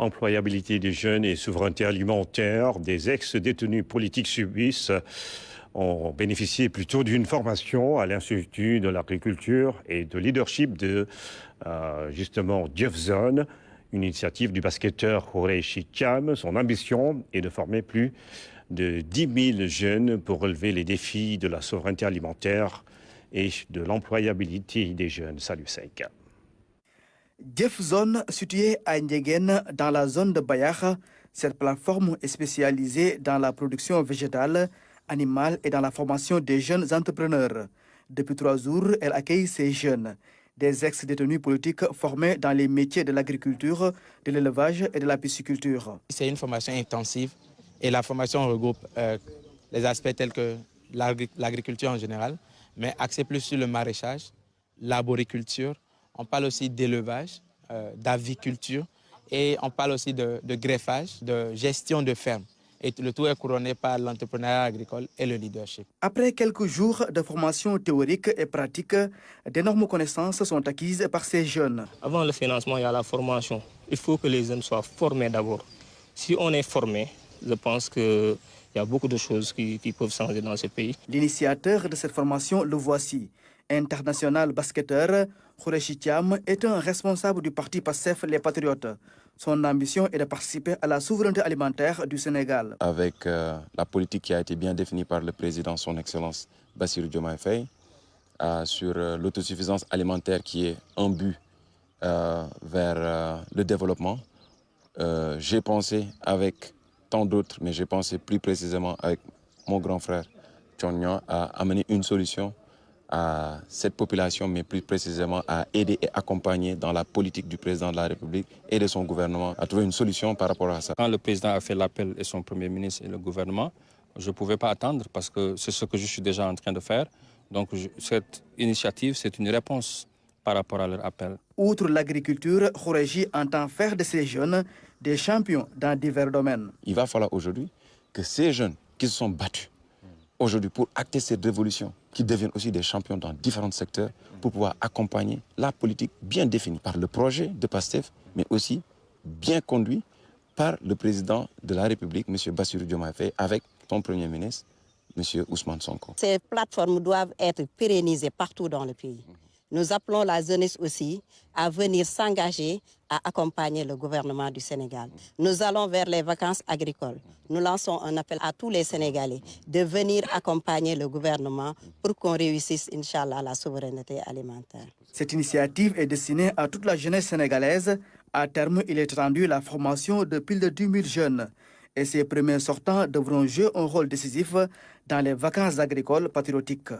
employabilité des jeunes et souveraineté alimentaire. Des ex-détenus politiques suisses ont bénéficié plutôt d'une formation à l'Institut de l'agriculture et de leadership de justement Diefzon, une initiative du basketteur Khoureychi Thiam. Son ambition est de former plus de 10 000 jeunes pour relever les défis de la souveraineté alimentaire et de l'employabilité des jeunes. Salut Seika. Diefzon, située à Ndiéguène, dans la zone de Bayakh, cette plateforme est spécialisée dans la production végétale, animale et dans la formation des jeunes entrepreneurs. Depuis 3 jours, elle accueille ces jeunes, des ex-détenus politiques formés dans les métiers de l'agriculture, de l'élevage et de la pisciculture. C'est une formation intensive et la formation regroupe les aspects tels que l'agriculture en général, mais axé plus sur le maraîchage, l'arboriculture. On parle aussi d'élevage, d'aviculture et on parle aussi de greffage, de gestion de ferme. Et le tout est couronné par l'entrepreneuriat agricole et le leadership. Après quelques jours de formation théorique et pratique, d'énormes connaissances sont acquises par ces jeunes. Avant le financement, il y a la formation. Il faut que les jeunes soient formés d'abord. Si on est formé, je pense qu'il y a beaucoup de choses qui peuvent changer dans ce pays. L'initiateur de cette formation, le voici. International basketteur, Khoureychi Thiam est un responsable du parti PASTEF Les Patriotes. Son ambition est de participer à la souveraineté alimentaire du Sénégal. Avec la politique qui a été bien définie par le président, son Excellence Bassirou Diomaye Faye, sur l'autosuffisance alimentaire qui est un but vers le développement, j'ai pensé avec tant d'autres, mais j'ai pensé plus précisément avec mon grand frère Thion à amener une solution à cette population, mais plus précisément à aider et accompagner dans la politique du président de la République et de son gouvernement à trouver une solution par rapport à ça. Quand le président a fait l'appel et son premier ministre et le gouvernement, je ne pouvais pas attendre parce que c'est ce que je suis déjà en train de faire. Donc cette initiative, c'est une réponse par rapport à leur appel. Outre l'agriculture, Khoureychi entend faire de ces jeunes des champions dans divers domaines. Il va falloir aujourd'hui que ces jeunes qui se sont battus aujourd'hui pour acter cette révolution, qui deviennent aussi des champions dans différents secteurs pour pouvoir accompagner la politique bien définie par le projet de PASTEF, mais aussi bien conduit par le président de la République, M. Bassirou Diomaye Faye, avec son Premier ministre, M. Ousmane Sonko. Ces plateformes doivent être pérennisées partout dans le pays. Nous appelons la jeunesse aussi à venir s'engager à accompagner le gouvernement du Sénégal. Nous allons vers les vacances agricoles. Nous lançons un appel à tous les Sénégalais de venir accompagner le gouvernement pour qu'on réussisse, Inch'Allah, la souveraineté alimentaire. Cette initiative est destinée à toute la jeunesse sénégalaise. À terme, il est attendu la formation de plus de 10 000 jeunes. Et ces premiers sortants devront jouer un rôle décisif dans les vacances agricoles patriotiques.